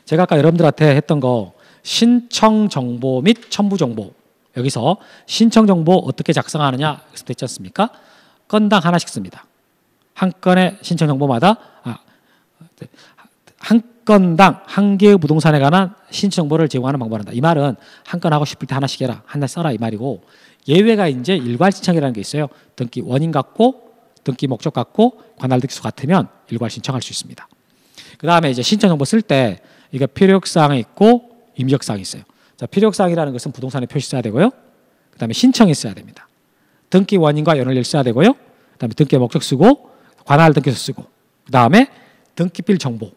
제가 아까 여러분들한테 했던 거 신청 정보 및 첨부 정보, 여기서 신청 정보 어떻게 작성하느냐 됐지 않습니까? 건당 하나씩 씁니다. 한 건의 신청 정보마다 한 건당 한 개의 부동산에 관한 신청 정보를 제공하는 방법을 한다. 이 말은 한 건 하고 싶을 때 하나씩 해라, 하나 써라 이 말이고, 예외가 이제 일괄 신청이라는 게 있어요. 등기 원인 같고 등기 목적 같고 관할 등기수 같으면 일괄 신청할 수 있습니다. 그 다음에 이제 신청 정보 쓸 때 이게 필요사항이 있고 임의사항이 있어요. 자, 필요사항이라는 것은 부동산에 표시 써야 되고요. 그 다음에 신청이 써야 됩니다. 등기 원인과 연원일 써야 되고요. 그 다음에 등기 목적 쓰고 관할 등기수 쓰고, 그 다음에 등기필 정보.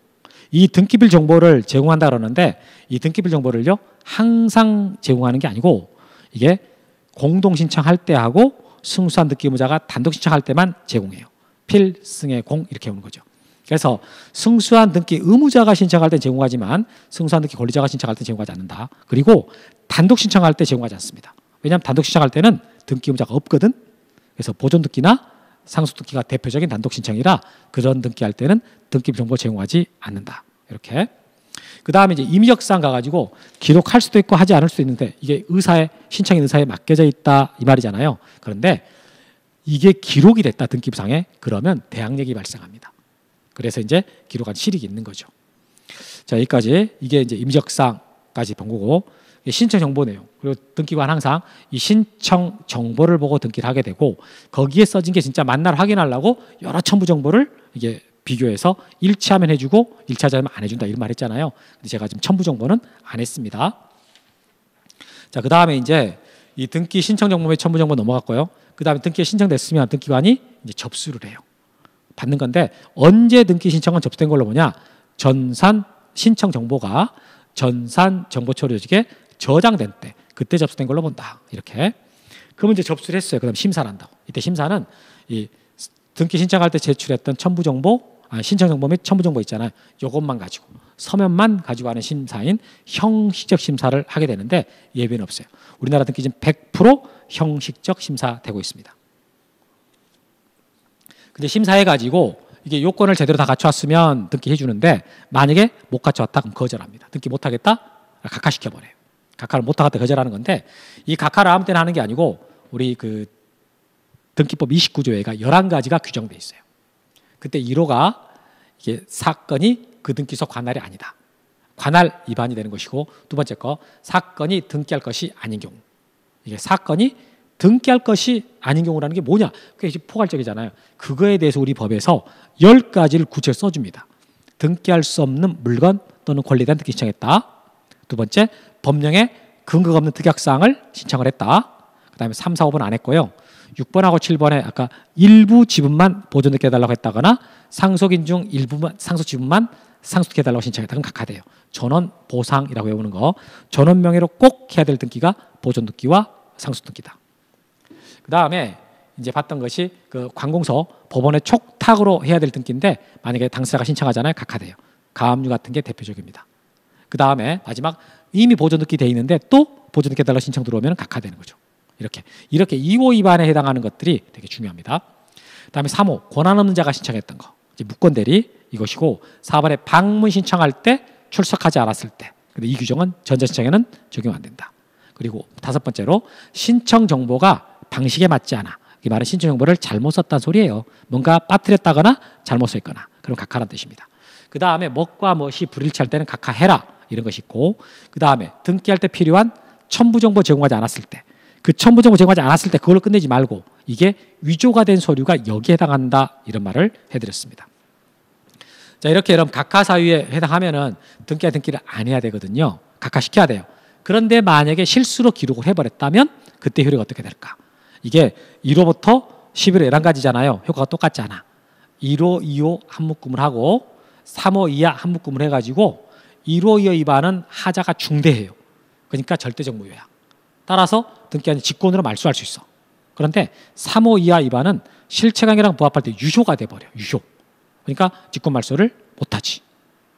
이 등기필 정보를 제공한다 그러는데 이 등기필 정보를요 항상 제공하는 게 아니고 이게 공동 신청할 때 하고 승수한 등기 의무자가 단독 신청할 때만 제공해요. 필승의 공 이렇게 오는 거죠. 그래서 승수한 등기 의무자가 신청할 때 제공하지만 승수한 등기 권리자가 신청할 때 제공하지 않는다. 그리고 단독 신청할 때 제공하지 않습니다. 왜냐하면 단독 신청할 때는 등기 의무자가 없거든. 그래서 보존 등기나 상속 등기가 대표적인 단독 신청이라 그런 등기할 때는 등기 정보 제공하지 않는다. 이렇게. 그 다음에 이제 임의적 사항 가가지고 기록할 수도 있고 하지 않을 수도 있는데 이게 의사의 신청인 의사에 맡겨져 있다 이 말이잖아요. 그런데 이게 기록이 됐다 등기부상에 그러면 대항력이 발생합니다. 그래서 이제 기록한 실익이 있는 거죠. 자, 여기까지 이게 이제 임의적 사항까지 본 거고, 신청 정보 내용 그리고 등기관 항상 이 신청 정보를 보고 등기를 하게 되고 거기에 써진 게 진짜 맞나 확인하려고 여러 첨부 정보를 이게 비교해서 일치하면 해주고 일치하지 않으면 안 해준다 이런 말 했잖아요. 근데 제가 지금 첨부 정보는 안 했습니다. 자, 그 다음에 이제 이 등기 신청 정보 및 첨부 정보 넘어갔고요. 그 다음에 등기에 신청됐으면 등기관이 이제 접수를 해요. 받는 건데 언제 등기 신청은 접수된 걸로 보냐? 전산 신청 정보가 전산 정보처리조직에 저장된 때 그때 접수된 걸로 본다. 이렇게. 그러면 이제 접수를 했어요. 그다음 심사를 한다고. 이때 심사는 이 등기 신청할 때 제출했던 첨부 정보, 신청 정보 및 첨부 정보 있잖아요. 이것만 가지고 서면만 가지고 하는 심사인 형식적 심사를 하게 되는데 예외는 없어요. 우리나라 등기 지금 100% 형식적 심사되고 있습니다. 근데 심사해가지고 이게 요건을 제대로 다 갖춰왔으면 등기해 주는데 만약에 못 갖춰왔다 그럼 거절합니다. 등기 못하겠다? 각하시켜버려요. 각하를 못하겠다 거절하는 건데 이 각하를 아무 때나 하는 게 아니고 우리 그 등기법 29조에가 11가지가 규정돼 있어요. 그때 1호가 이게 사건이 그 등기소 관할이 아니다. 관할 위반이 되는 것이고, 두 번째 거 사건이 등기할 것이 아닌 경우. 이게 사건이 등기할 것이 아닌 경우라는 게 뭐냐? 그게 포괄적이잖아요. 그거에 대해서 우리 법에서 10가지를 구체적으로 써줍니다. 등기할 수 없는 물건 또는 권리에 대한 등기 신청했다. 두 번째, 법령에 근거가 없는 특약사항을 신청을 했다. 그 다음에 3, 4, 5번 안 했고요. 6번하고 7번에 아까 일부 지분만 보존 등기 해달라고 했다거나 상속인 중 일부만 상속 지분만 상속 등기 해달라고 신청했다. 그럼 각하돼요. 전원 보상이라고 외우는 거. 전원 명의로 꼭 해야 될 등기가 보존 등기와 상속 등기다. 그 다음에 이제 봤던 것이 그 관공서 법원의 촉탁으로 해야 될 등기인데 만약에 당사자가 신청하잖아요. 각하돼요. 가압류 같은 게 대표적입니다. 그 다음에 마지막 이미 보존 등기 돼 있는데 또 보존 등기 해달라고 신청 들어오면 각하되는 거죠. 이렇게 2호 위반에 해당하는 것들이 되게 중요합니다. 그 다음에 3호 권한 없는 자가 신청했던 거 이제 무권 대리 이것이고, 4번에 방문 신청할 때 출석하지 않았을 때. 근데 이 규정은 전자신청에는 적용 안 된다. 그리고 5번째로 신청 정보가 방식에 맞지 않아. 이 말은 신청 정보를 잘못 썼다는 소리예요. 뭔가 빠뜨렸다거나 잘못 써 있거나. 그럼 각하라는 뜻입니다. 그 다음에 멋과 멋이 불일치할 때는 각하해라 이런 것이 있고, 그 다음에 등기할 때 필요한 첨부 정보 제공하지 않았을 때, 그 첨부 정보 제공하지 않았을 때 그걸로 끝내지 말고 이게 위조가 된 서류가 여기에 해당한다 이런 말을 해드렸습니다. 자, 이렇게 여러분 각하 사유에 해당하면은 등기를 안 해야 되거든요. 각하시켜야 돼요. 그런데 만약에 실수로 기록을 해버렸다면 그때 효력이 어떻게 될까? 이게 1호부터 11호 11가지잖아요. 효과가 똑같지 않아. 1호, 2호 한 묶음을 하고 3호 이하 한 묶음을 해가지고 1호, 2호 위반은 하자가 중대해요. 그러니까 절대적 무효야. 따라서 등기한이 직권으로 말소할 수 있어. 그런데 3호 이하 위반은 실체관계랑 부합할 때 유효가 돼버려. 유효. 그러니까 직권 말소를 못하지.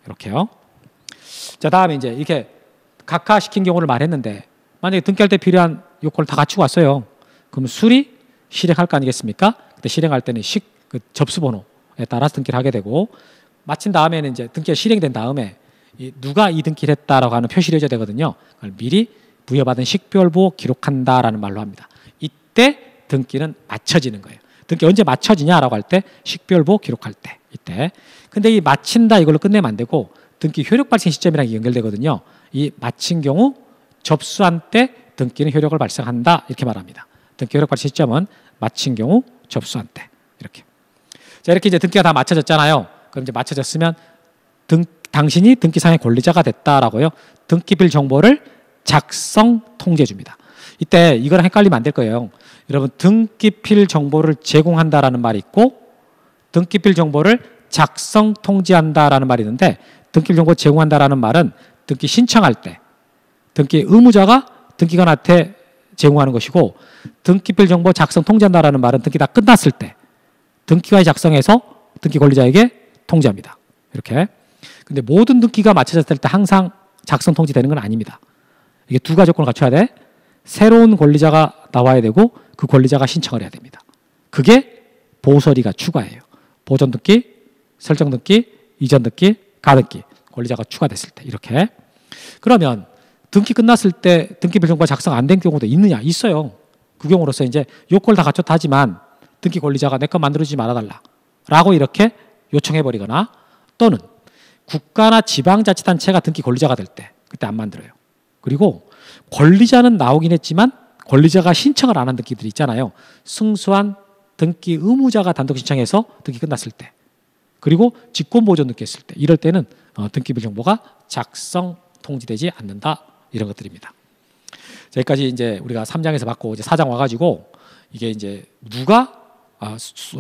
이렇게요. 자, 다음에 이제 이렇게 각하시킨 경우를 말했는데 만약에 등기할 때 필요한 요건을 다 갖추고 왔어요. 그럼 수리 실행할 거 아니겠습니까? 그때 실행할 때는 그 접수번호에 따라서 등기를 하게 되고, 마친 다음에는 이제 등기가 실행된 다음에 누가 이 등기를 했다라고 하는 표시를 해줘야 되거든요. 그걸 미리 부여받은 식별부 기록한다라는 말로 합니다. 이때 등기는 맞춰지는 거예요. 등기 언제 맞춰지냐라고 할 때 식별부 기록할 때 이때. 근데 이 마친다 이걸로 끝내면 안 되고 등기 효력 발생 시점이랑 연결되거든요. 이 마친 경우 접수한 때 등기는 효력을 발생한다 이렇게 말합니다. 등기 효력 발생 시점은 마친 경우 접수한 때 이렇게. 자 이렇게 이제 등기가 다 맞춰졌잖아요. 그럼 이제 맞춰졌으면 당신이 등기상의 권리자가 됐다라고요. 등기필 정보를 작성 통지해 줍니다. 이때 이거랑 헷갈리면 안 될 거예요. 여러분 등기필 정보를 제공한다라는 말이 있고 등기필 정보를 작성 통지한다라는 말이 있는데 등기필 정보 제공한다라는 말은 등기 신청할 때 등기 의무자가 등기관한테 제공하는 것이고 등기필 정보 작성 통지한다라는 말은 등기 다 끝났을 때 등기관이 작성해서 등기 권리자에게 통지합니다. 이렇게. 근데 모든 등기가 맞춰졌을 때 항상 작성 통지되는 건 아닙니다. 이게 두 가지 조건을 갖춰야 돼. 새로운 권리자가 나와야 되고 그 권리자가 신청을 해야 됩니다. 그게 보서리가 추가예요. 보존 등기, 설정 등기, 이전 등기, 가등기 권리자가 추가됐을 때 이렇게. 그러면 등기 끝났을 때 등기필 정보가 작성 안 된 경우도 있느냐? 있어요. 그 경우로서 이제 요건을 다 갖췄다 하지만 등기 권리자가 내 거 만들어주지 말아달라 라고 이렇게 요청해버리거나 또는 국가나 지방자치단체가 등기 권리자가 될 때 그때 안 만들어요. 그리고 권리자는 나오긴 했지만 권리자가 신청을 안 한 등기들이 있잖아요. 승소한 등기 의무자가 단독 신청해서 등기 끝났을 때 그리고 직권보존 등기 했을 때 이럴 때는 등기필 정보가 작성 통지되지 않는다 이런 것들입니다. 자, 여기까지 이제 우리가 3장에서 받고 이제 4장 와가지고 이게 이제 누가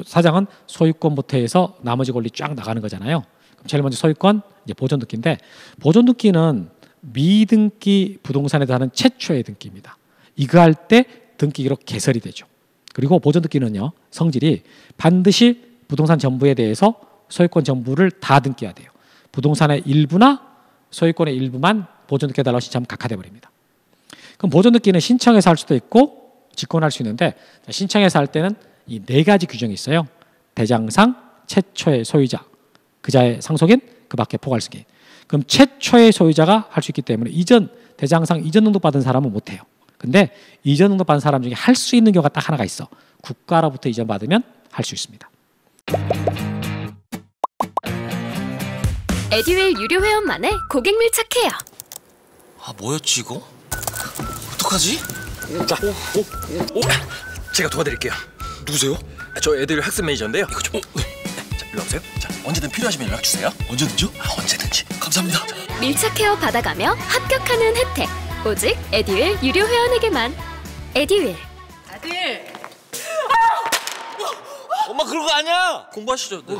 사장은 소유권부터 해서 나머지 권리 쫙 나가는 거잖아요. 그럼 제일 먼저 소유권 이제 보존 등기인데 보존 등기는 미등기 부동산에 대한 최초의 등기입니다. 이거 할 때 등기 기록 개설이 되죠. 그리고 보존 등기는요 성질이 반드시 부동산 전부에 대해서 소유권 전부를 다 등기해야 돼요. 부동산의 일부나 소유권의 일부만 보존 등기해달라고 신청하면 각하돼 버립니다. 그럼 보존 등기는 신청해서 할 수도 있고 직권할 수 있는데 신청해서 할 때는 이 네 가지 규정이 있어요. 대장상 최초의 소유자, 그자의 상속인, 그 밖에 포괄 승인. 그럼 최초의 소유자가 할 수 있기 때문에 대장상 이전 등록 받은 사람은 못해요. 근데 이전 등록 받은 사람 중에 할 수 있는 경우가 딱 하나가 있어. 국가로부터 이전 받으면 할 수 있습니다. 에듀윌 유료 회원만의 고객 밀착해요. 아 뭐였지 이거? 어떡하지? 자, 제가 도와드릴게요. 누구세요? 저 애들 학습 매니저인데요. 이거 좀. 자, 일로 오세요. 자, 언제든 필요하시면 연락 주세요. 언제든지요? 언제든지. 감사합니다. 밀착 케어 받아가며 합격하는 혜택. 오직 에듀윌 유료 회원에게만. 에듀윌. 아들, 엄마 그런 거 아니야. 공부하시죠. 네.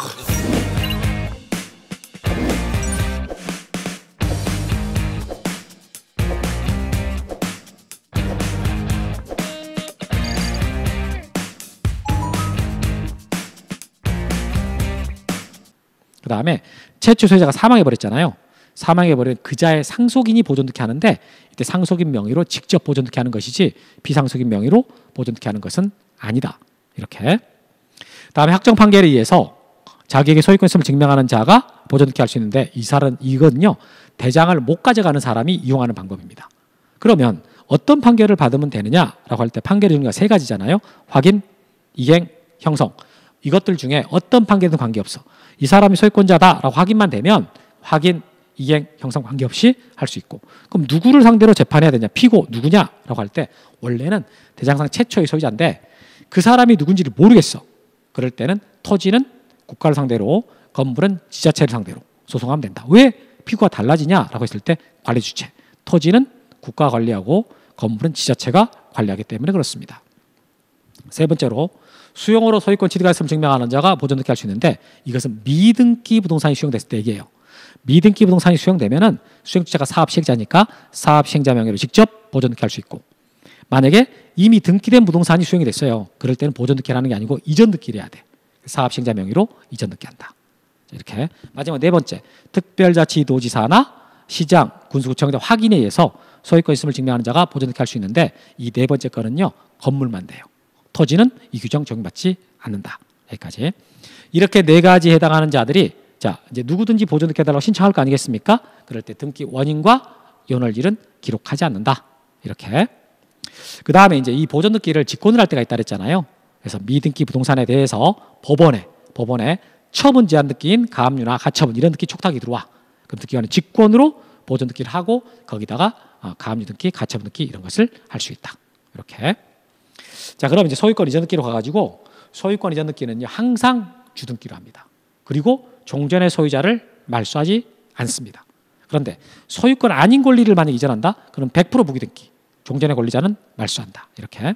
그 다음에 최초 소유자가 사망해버렸잖아요. 사망해버린 그자의 상속인이 보존 등기 하는데 이때 상속인 명의로 직접 보존 등기 하는 것이지 비상속인 명의로 보존 등기 하는 것은 아니다. 이렇게. 다음에 확정 판결에 의해서 자기에게 소유권 있음을 증명하는 자가 보존 등기 할 수 있는데 이거는요 대장을 못 가져가는 사람이 이용하는 방법입니다. 그러면 어떤 판결을 받으면 되느냐라고 할 때 판결의 종류가 세 가지잖아요. 확인, 이행, 형성. 이것들 중에 어떤 판결이든 관계없어. 이 사람이 소유권자다라고 확인만 되면 확인, 이행, 형성 관계없이 할 수 있고 그럼 누구를 상대로 재판해야 되냐? 피고 누구냐라고 할 때 원래는 대장상 최초의 소유자인데 그 사람이 누군지를 모르겠어. 그럴 때는 토지는 국가를 상대로 건물은 지자체를 상대로 소송하면 된다. 왜 피고가 달라지냐라고 했을 때 관리 주체. 토지는 국가가 관리하고 건물은 지자체가 관리하기 때문에 그렇습니다. 세 번째로 수용으로 소유권 취득할 수 있음을 증명하는 자가 보존 등기 할 수 있는데 이것은 미등기 부동산이 수용됐을 때 얘기해요. 미등기 부동산이 수용되면은 수용주체가 사업시행자니까 사업시행자 명의로 직접 보존 등기 할 수 있고 만약에 이미 등기된 부동산이 수용이 됐어요. 그럴 때는 보존 등기를 하는 게 아니고 이전 등기를 해야 돼. 사업시행자 명의로 이전 등기한다. 이렇게. 마지막 네 번째 특별자치도지사나 시장, 군수구청의 확인에 의해서 소유권 있음을 증명하는 자가 보존 등기 할 수 있는데 이 네 번째 거는요 건물만 돼요. 토지는 이 규정 적용받지 않는다. 여기까지. 이렇게 네 가지 해당하는 자들이 자 이제 누구든지 보존 등기 해달라고 신청할 거 아니겠습니까? 그럴 때 등기 원인과 이혼할일은 기록하지 않는다. 이렇게. 그 다음에 이제 이 보존 등기를 직권을 할 때가 있다 그랬잖아요. 그래서 미등기 부동산에 대해서 법원에 처분 제한 등기인 가압류나 가처분 이런 등기 촉탁이 들어와. 그럼 등기관은 직권으로 보존 등기를 하고 거기다가 가압류 등기, 가처분 등기 이런 것을 할 수 있다. 이렇게. 자, 그럼 이제 소유권 이전 등기로 가가지고 소유권 이전 등기는요 항상 주등기로 합니다. 그리고 종전의 소유자를 말소하지 않습니다. 그런데 소유권 아닌 권리를 만약 이전한다? 그럼 100% 부기등기. 종전의 권리자는 말소한다. 이렇게.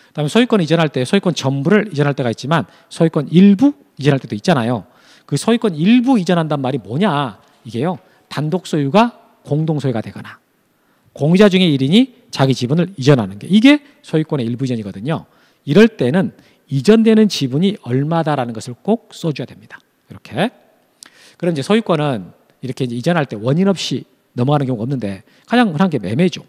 그다음에 소유권 이전할 때 소유권 전부를 이전할 때가 있지만 소유권 일부 이전할 때도 있잖아요. 그 소유권 일부 이전한단 말이 뭐냐? 이게요. 단독 소유가 공동 소유가 되거나 공유자 중에 1인이 자기 지분을 이전하는 게 이게 소유권의 일부 이전이거든요. 이럴 때는 이전되는 지분이 얼마다라는 것을 꼭 써줘야 됩니다. 이렇게. 그럼 이제 소유권은 이렇게 이제 이전할 때 원인 없이 넘어가는 경우가 없는데 가장 흔한 게 매매죠.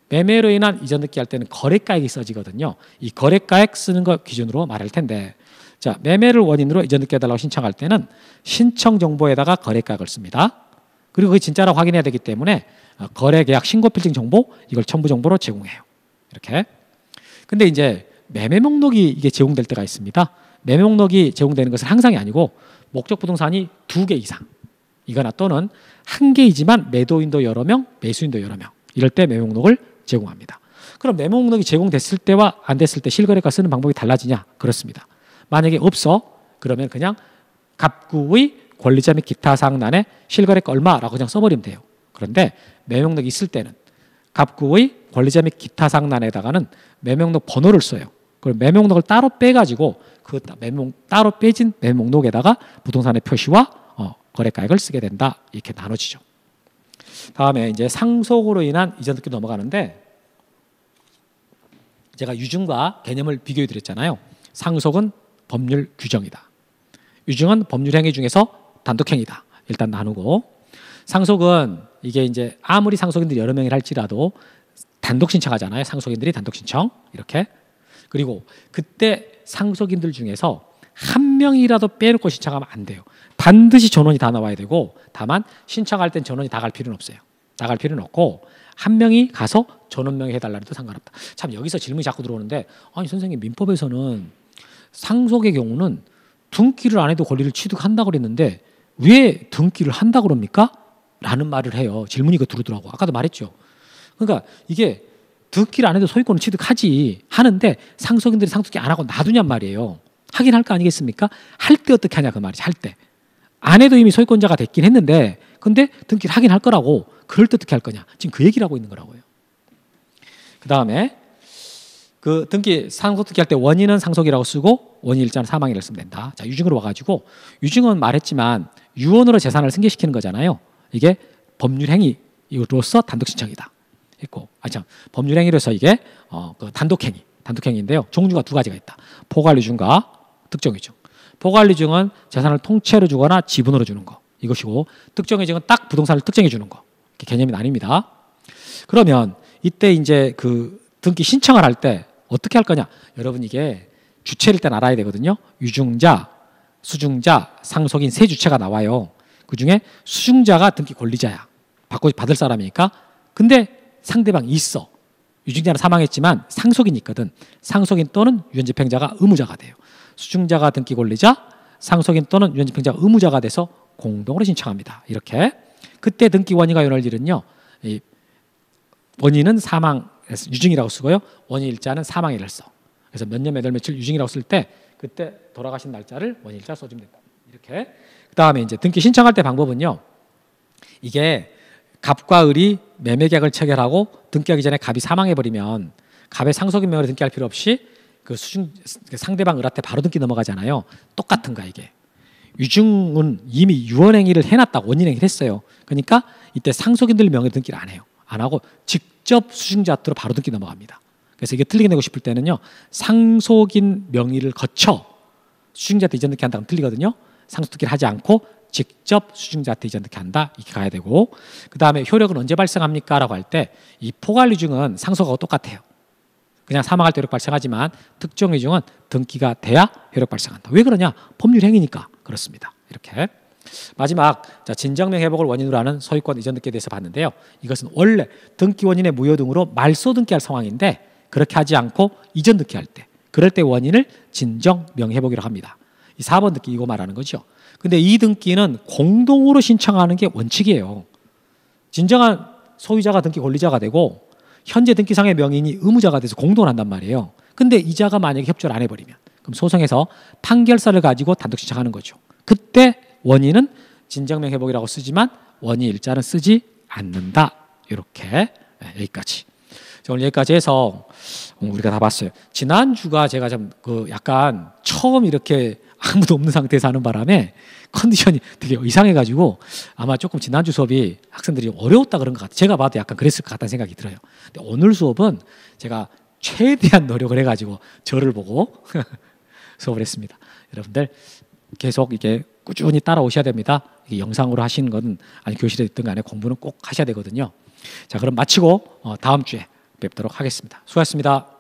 매매로 인한 이전 등기 할 때는 거래가액이 써지거든요. 이 거래가액 쓰는 거 기준으로 말할 텐데, 자, 매매를 원인으로 이전 등기 해달라고 신청할 때는 신청 정보에다가 거래가액을 씁니다. 그리고 그게 진짜라고 확인해야 되기 때문에 거래계약 신고 필증 정보 이걸 첨부 정보로 제공해요. 이렇게. 근데 이제 매매 목록이 이게 제공될 때가 있습니다. 매매 목록이 제공되는 것은 항상이 아니고 목적 부동산이 2개 이상 이거나 또는 1개이지만 매도인도 여러 명, 매수인도 여러 명 이럴 때 매매 목록을 제공합니다. 그럼 매매 목록이 제공됐을 때와 안 됐을 때 실거래가 쓰는 방법이 달라지냐? 그렇습니다. 만약에 없어 그러면 그냥 갑구의 권리자 및 기타 사항란에 실거래가 얼마라고 그냥 써버리면 돼요. 그런데 매매 목록이 있을 때는 갑구의 권리자 및 기타 사항란에다가는 매매 목록 번호를 써요. 그럼 매매 목록을 따로 빼가지고 그 따로 빼진 매매 목록에다가 부동산의 표시와 거래가액을 쓰게 된다. 이렇게 나눠지죠. 다음에 이제 상속으로 인한 이전 등기 넘어가는데 제가 유증과 개념을 비교해 드렸잖아요. 상속은 법률 규정이다. 유증은 법률 행위 중에서 단독 행위다. 일단 나누고 상속은 이게 이제 아무리 상속인들이 여러 명이 할지라도 단독 신청하잖아요. 상속인들이 단독 신청 이렇게. 그리고 그때 상속인들 중에서 한 명이라도 빼놓고 신청하면 안 돼요. 반드시 전원이 다 나와야 되고 다만 신청할 땐 전원이 다 갈 필요는 없어요. 다 갈 필요는 없고 한 명이 가서 전원명의 해달라 해도 상관없다. 참 여기서 질문이 자꾸 들어오는데 아니 선생님 민법에서는 상속의 경우는 등기를 안 해도 권리를 취득한다고 그랬는데 왜 등기를 한다고 그럽니까? 라는 말을 해요. 질문이 그 들어오더라고. 아까도 말했죠. 그러니까 이게 등기를 안 해도 소유권을 취득하지 하는데 상속인들이 상속기 안 하고 놔두냔 말이에요. 하긴 할 거 아니겠습니까? 할 때 어떻게 하냐 그 말이지. 할 때. 안 해도 이미 소유권자가 됐긴 했는데 근데 등기를 하긴 할 거라고 그럴 때 어떻게 할 거냐. 지금 그 얘기를 하고 있는 거라고요. 그 다음에 그 등기 상속 등기 할 때 원인은 상속이라고 쓰고 원인일자는 사망이라고 쓰면 된다. 자, 유증으로 와가지고 유증은 말했지만 유언으로 재산을 승계시키는 거잖아요. 이게 법률 행위로서 단독 신청이다. 했고, 법률 행위로서 이게 그 단독 행위인데요. 종류가 2가지가 있다. 포괄 유증과 특정 유증. 포괄 유증은 재산을 통째로 주거나 지분으로 주는 거 이것이고 특정 유증은 딱 부동산을 특정해 주는 거. 이렇게 개념이 나뉩니다. 그러면 이때 이제 그 등기 신청을 할 때 어떻게 할 거냐? 여러분 이게 주체를 일단 알아야 되거든요. 유증자, 수증자, 상속인 세 주체가 나와요. 그 중에 수증자가 등기 권리자야. 받을 사람이니까. 근데 상대방이 있어. 유증자는 사망했지만 상속인이 있거든. 상속인 또는 유언집행자가 의무자가 돼요. 수증자가 등기 권리자, 상속인 또는 유언집행자가 의무자가 돼서 공동으로 신청합니다. 이렇게. 그때 등기 원인과 이혼할일은요. 원인은 사망, 유증이라고 쓰고요. 원인일자는 사망일을 써. 그래서 몇 년 몇 월 며칠 유증이라고 쓸 때 그때 돌아가신 날짜를 원인일자 써주면 된다. 이렇게. 그 다음에 이제 등기 신청할 때 방법은요. 이게 갑과 을이 매매계약을 체결하고 등기하기 전에 갑이 사망해버리면 갑의 상속인 명의로 등기할 필요 없이 그 상대방 을한테 바로 등기 넘어가잖아요. 똑같은 거야 이게. 유증은 이미 유언행위를 해놨다고 원인행위를 했어요. 그러니까 이때 상속인들 명의로 등기를 안 해요. 안 하고 직접 수증자한테로 바로 등기 넘어갑니다. 그래서 이게 틀리게 내고 싶을 때는요. 상속인 명의를 거쳐 수증자한테 이전 등기한다면 틀리거든요. 상속 등기를 하지 않고 직접 수증자한테 이전 등기한다. 이렇게 가야 되고 그 다음에 효력은 언제 발생합니까? 라고 할 때 이 포괄 유증은 상속하고 똑같아요. 그냥 사망할 때 효력 발생하지만 특정 유증은 등기가 돼야 효력 발생한다. 왜 그러냐? 법률 행위니까 그렇습니다. 이렇게. 마지막 자, 진정명 회복을 원인으로 하는 소유권 이전 등기에 대해서 봤는데요. 이것은 원래 등기 원인의 무효 등으로 말소 등기할 상황인데 그렇게 하지 않고 이전 등기할 때 그럴 때 원인을 진정명 회복이라고 합니다. 이 4번 등기 이거 말하는 거죠. 근데 이 등기는 공동으로 신청하는 게 원칙이에요. 진정한 소유자가 등기 권리자가 되고 현재 등기상의 명인이 의무자가 돼서 공동을 한단 말이에요. 근데 이자가 만약에 협조를 안 해버리면 그럼 소송에서 판결서를 가지고 단독 신청하는 거죠. 그때 원인은 진정명 회복이라고 쓰지만 원인 일자는 쓰지 않는다. 이렇게 여기까지. 오늘 여기까지 해서 우리가 다 봤어요. 지난주가 제가 좀 약간 처음 이렇게 아무도 없는 상태에서 하는 바람에 컨디션이 되게 이상해가지고 아마 조금 지난주 수업이 학생들이 어려웠다 그런 것 같아요. 제가 봐도 약간 그랬을 것 같다는 생각이 들어요. 근데 오늘 수업은 제가 최대한 노력을 해가지고 저를 보고 수업을 했습니다. 여러분들 계속 이게 꾸준히 따라오셔야 됩니다. 이게 영상으로 하시는 건 아니 교실에 있든 간에 공부는 꼭 하셔야 되거든요. 자, 그럼 마치고 다음 주에 뵙도록 하겠습니다. 수고하셨습니다.